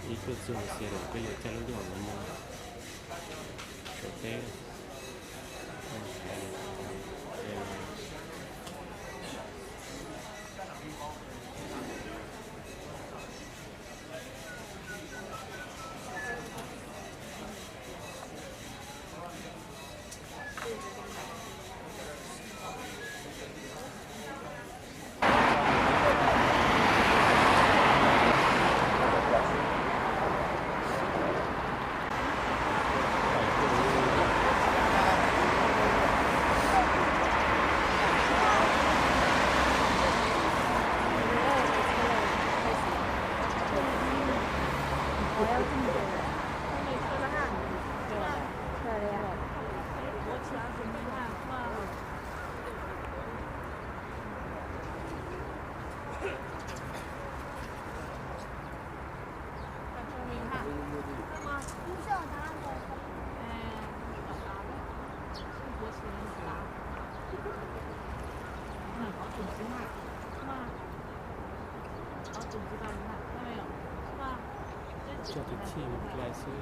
一个字母写两个月，加了6年呢，手背，这个气不来ซื้อ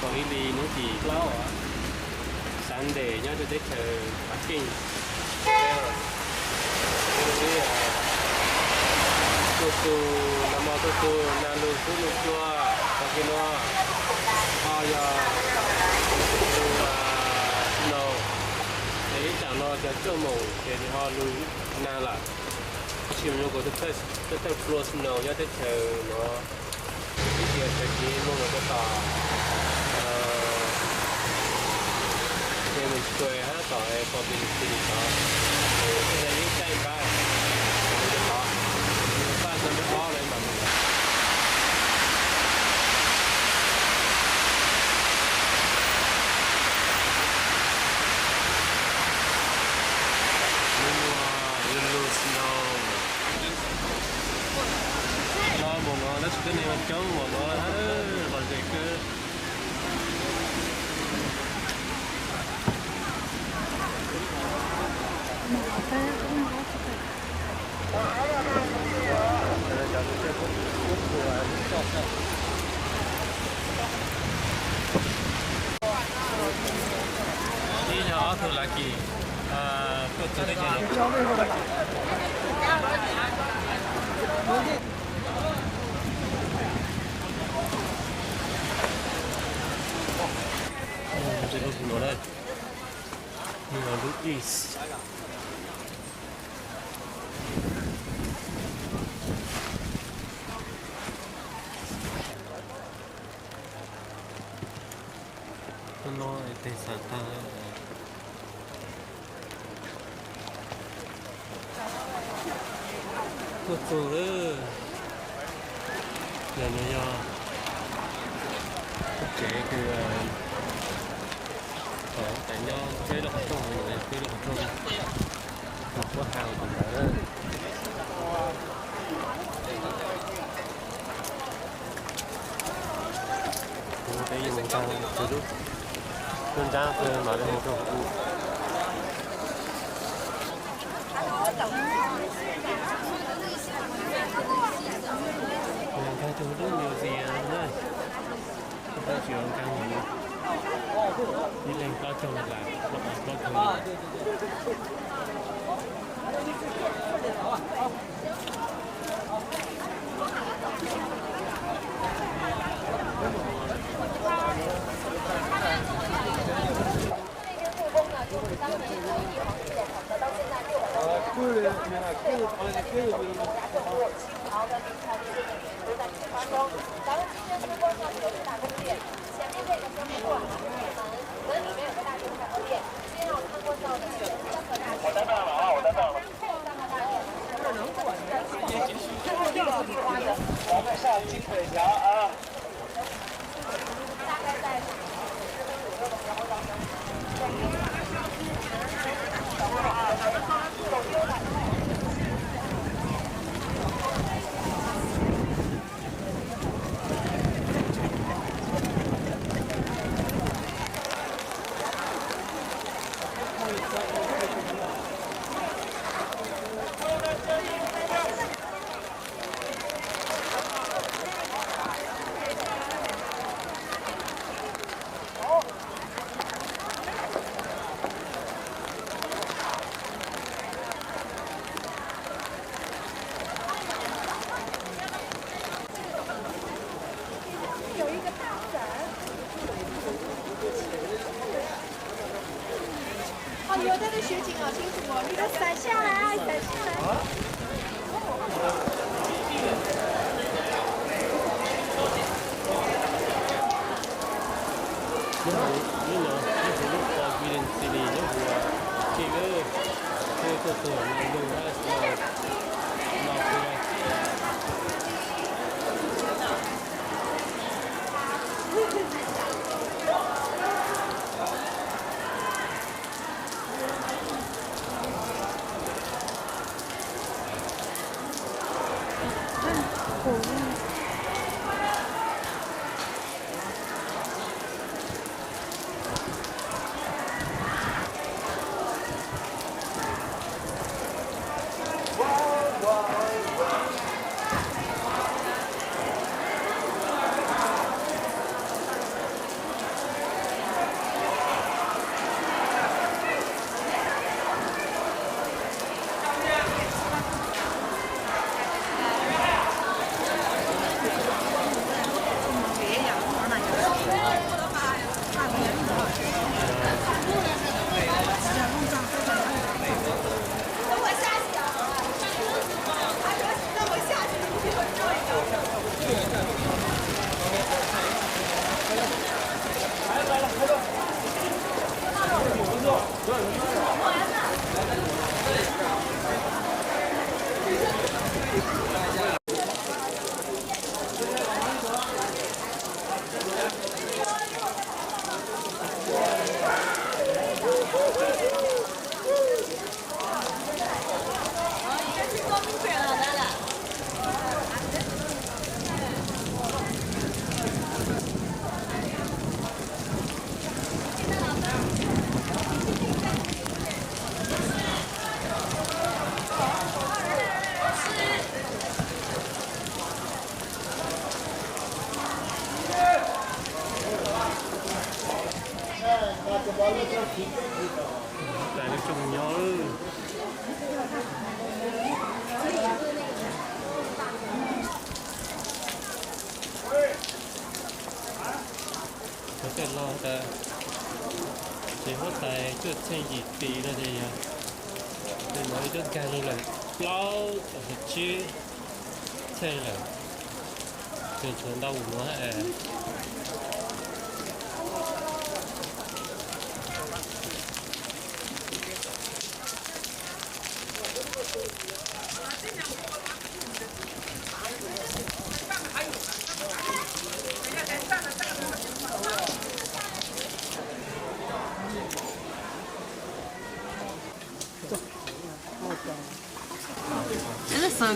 có ý lý nó chỉ lâu à sáng để nhớ cho tết chờ parking đây tutu nama tutu nalu tutu chua pakino aya no đấy chẳng lo cho chỗ mù để họ lưu na là chịu nhiều cái tết flow snow nhớ tết chờ nó giờ thời gian mua một cái tàu thì mình cười hết tàu này còn mình thì có cái này những cái ba mình có ba trăm cái khó này mà mình mua snow nó một nó cái này mình chống một nó còn gì cứ đi nhỏ thôi là gì tôi tự đi这路挺多的，那个路易斯。nó để sản ta tốt rồi giờ nó do chếคือแต่ย่อเจ๊ดอกช่วงเลยเจ๊ดอกช่วงบอกว่าห่างกันเลยcái gì mình trang từ lúc mình trang từ mà lên trong khu mình trang từ lúc nhiều gì nữa chúng ta chỉ trang nhiều đi lên có trong là có thường我们上金水桥啊。有的那雪景好清楚哦，你都闪下来，闪下来。nó lúc qua quy định xử lý nó vừa chỉ cái cơ sở này luôn là 来个中药了。có thể lo ta chỉ có tài cứ thêm gì tí là gì à để nói cho càng là lo ở chứ thế là thường thường đau nó à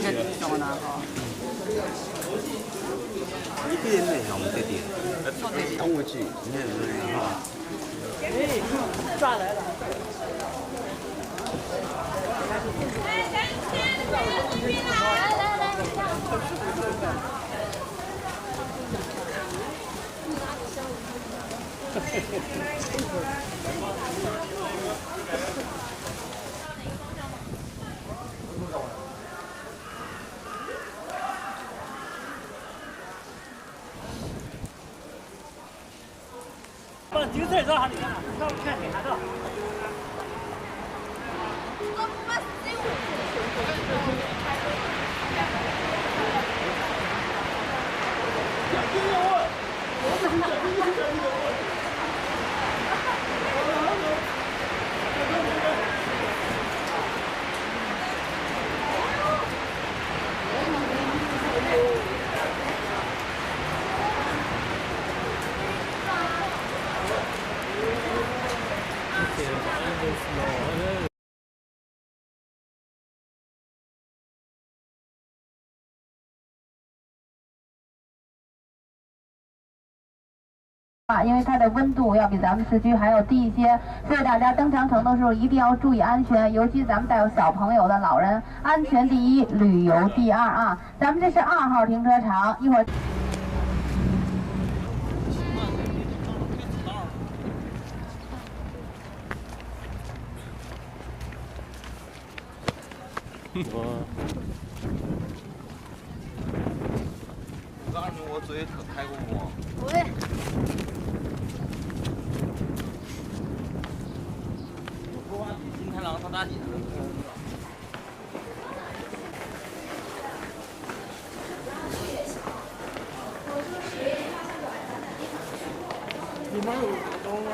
这是个叫哪个？一点内容这点，等我去，你看哈。哎，抓来了。把韭菜绕下里看，绕看海的。因为它的温度要比咱们市区还要低一些，所以大家登长城的时候一定要注意安全，尤其咱们带有小朋友的老人，安全第一，旅游第二啊！咱们这是2号停车场，一会儿。我告诉你，我昨天开过吗？不会。金太郎上大姐。里面有刀吗？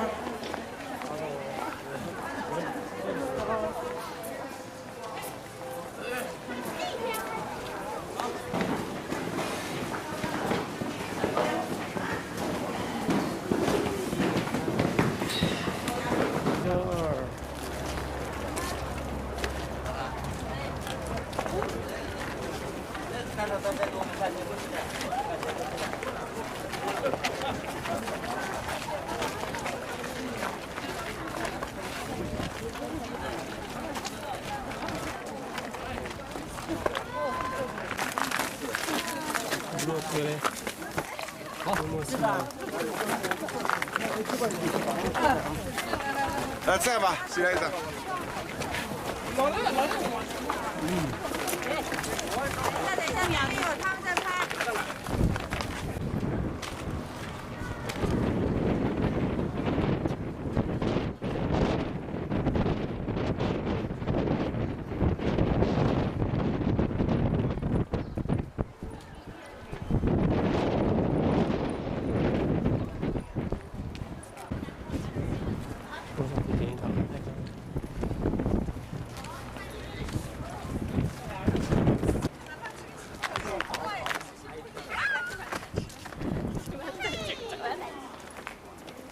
落车嘞，好，落车。这样吧，谁来一张？那等一下，2米有他们在拍。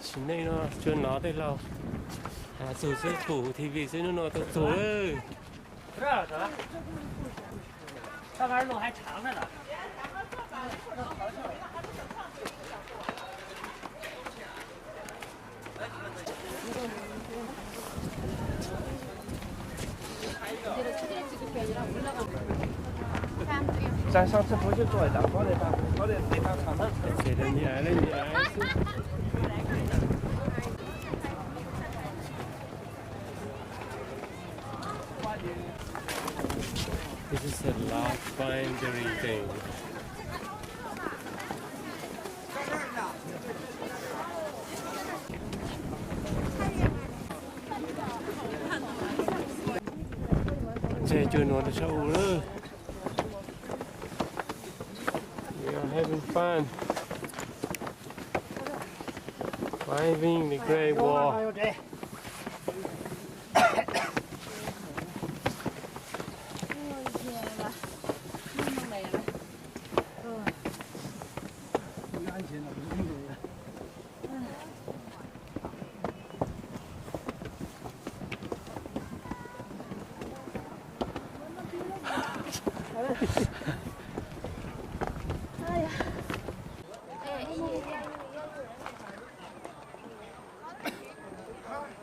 现在呢，就拿得了，走这补 TV 这种都走了。这儿走，上边路还长着呢。咱上次不就坐一张，跑得那趟长的车。觉得你来了，你来。This is a large bindery thing. Chơi chơi nó được sâu nữa. We are having fun. Climbing the Great Wall.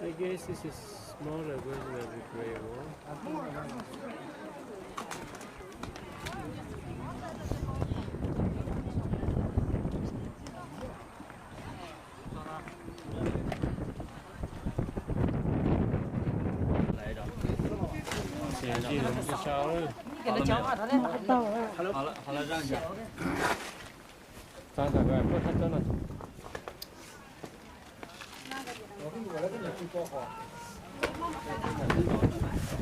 I guess this is smaller version of the Great Wall.前进我们是烧了，给他讲话，他那好了，让一下。张大哥，不看真了。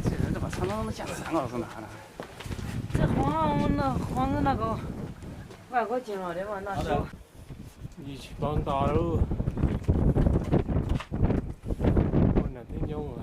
这人这把长廊讲3个是哪呢？这黄的那个外国进了的嘛，那是。一起帮大路，我哪天用啊？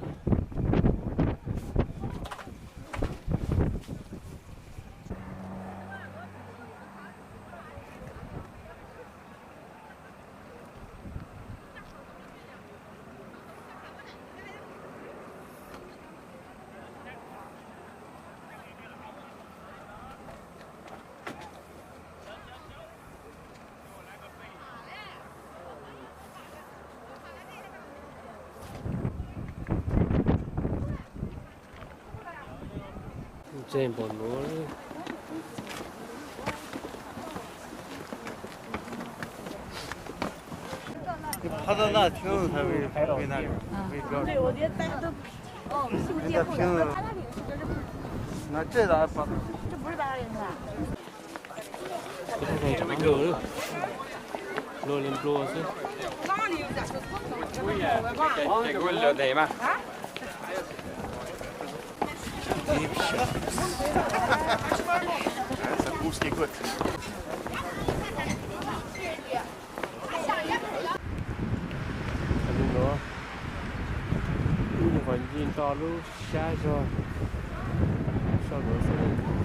这不多了。你爬到那亭子才会那个，会标。对，我觉得大家都哦，是不是借后的？他那领是这是不是？那这咋爬？这不是大领的。这没够了，罗林罗是。这给我聊对吗？Det är positivt gott. 看见没？环境道路下着，小螺丝。